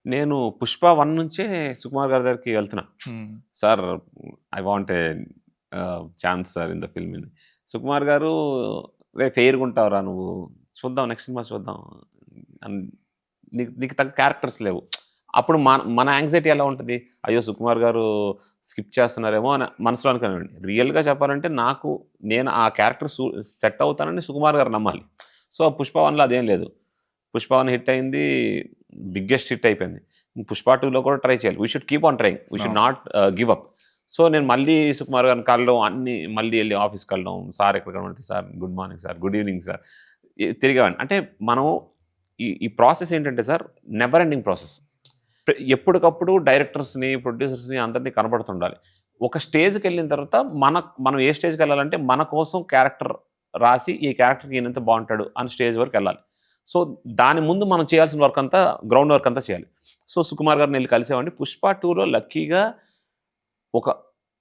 నేను 'పుష్ప 1' నుంచే సుకుమార్ గారి దగ్గరికి వెళ్తున్నా. హ్మ్. Sir I want a chance sir in the film అని. సుకుమార్ గారు "రేయ్ ఫెయిర్‌గుంటావురా నువ్వు. చూద్దాం నెక్స్ట్ సినిమా చూద్దాం. అన్ నీకు నీకు తగ్గ క్యారెక్టర్స్ లేవు." అప్పుడు మన యాంక్సైటీ ఎలా ఉంటది? అయ్యో! సుకుమార్ గారు స్కిప్ చేస్తున్నారేమో అని మనసులో అనుకునేవాడిని. రియల్‌గా చెప్పాలంటే నేను ఆ క్యారెక్టర్ సెట్ అవుతానని సుకుమార్ గారు నమ్మాలి. సో, 'పుష్ప 1'లో అదేం లేదు. 'పుష్ప 1' హిట్ అయింది. బిగ్గెస్ట్ హిట్ అయిపోయింది. 'పుష్ప 2'లో కూడా ట్రై చేయాలి. We should keep on trying. We should అవును. Not give up. సో, నేను మళ్ళీ సుకుమార్ గారిని కలడం అన్నీ మళ్ళీ ఎళ్లి ఆఫీస్‌కెళ్ళడం. సార్ ఎక్కడ కనబడితే sir good morning sir, good evening sir తిరిగేవాడిని. అంటే మనం ఈ ప్రాసెస్ ఏంటంటే సార్ నెవర్ ఎండింగ్ ప్రాసెస్. ఎప్పటికప్పుడు డైరెక్టర్స్‌ని, ప్రొడ్యూసర్స్‌ని అందరిని కనపడుతుండాలి. ఒక స్టేజ్‌కెళ్ళిన తర్వాత మనం ఏ స్టేజ్‌కెళ్ళాలంటే మన కోసం క్యారెక్టర్ రాసి ఈ క్యారెక్టర్‌కి ఈయనంత బావుంటాడు అని స్టేజ్ వరకెళ్ళాలి. సో, దాని ముందు మనం చేయాల్సిన వర్క్ అంతా గ్రౌండ్ వర్క్ అంతా చేయాలి. సో, సుకుమార్ గారిని ఎళ్లి కలిసేవాడిని. 'పుష్ప 2'లో లక్కీగా ఒక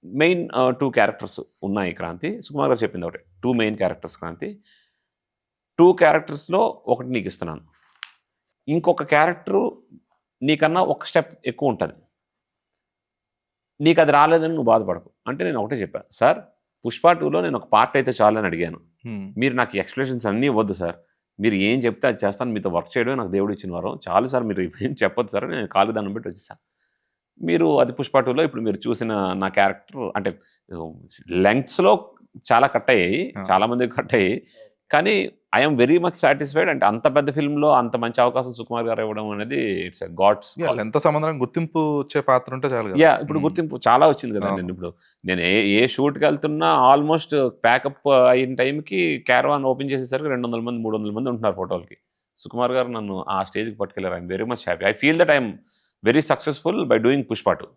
మెయిన్ 2 క్యారెక్టర్స్ ఉన్నాయి క్రాంతి. సుకుమార్ గారు చెప్పింది ఒకటే. 2 మెయిన్ క్యారెక్టర్స్ క్రాంతి. 2 క్యారెక్టర్స్‌లో ఒకటి నీకిస్తున్నాను. ఇంకొక క్యారెక్టరు నీకన్నా ఒక స్టెప్ ఎక్కువుంటది. నీకది రాలేదని నువ్వు బాధపడకు. అంటే నేను ఒకటే చెప్పా. సార్ 'పుష్ప 2'లో నేను ఒక పార్ట్ అయితే చాలని అడిగాను. హ్మ్. మీరు నాకు ఎక్స్‌ప్లనేషన్స్ అన్నీ ఇవ్వద్దు సార్. మీరు ఏం చెప్తే అది చేస్తాను. మీతో వర్క్ చేయడమే నాకు దేవుడిచ్చిన వరం. చాలు సార్ మీరు ఇవేం చెప్పొద్దు సార్ అని నేను కాళ్ళకి దండం పెట్టి వచ్చేసా. మీరు అది 'పుష్ప 2'లో ఇప్పుడు మీరు చూసిన నా క్యారెక్టర్ అంటే లెంగ్త్స్‌లో చాలా కట్ అయ్యాయి. ఆ! చాలా మందికి కట్ అయ్యాయి. కానీ I am very much satisfied. అంటే అంత పెద్ద ఫిల్మ్‌లో అంత మంచి అవకాశం సుకుమార్ గారు ఇవ్వడం అనేది ఇట్స్ ఎ గాడ్స్ కాల్. ఎంత సంబంధం గుర్తింపు వచ్చే పాత్ర ఉంటే చాలు గదా! ఇప్పుడు హ్మ్. గుర్తింపు చాలా వచ్చింది అవును. కదండీ! నేను ఏ షూట్‌కెళ్తున్నా ఆల్‌మోస్ట్ ప్యాకప్ అయిన టైంకి క్యారవాన్ ఓపెన్ చేసేసరికి 200 మంది, 300 మంది ఉంటున్నారు ఫోటోలకి. సుకుమార్ గారు నన్ను ఆ స్టేజ్‌కి పట్టుకెళ్లారు. I am very much happy. I feel that I am very successful by doing 'Pushpa 2'.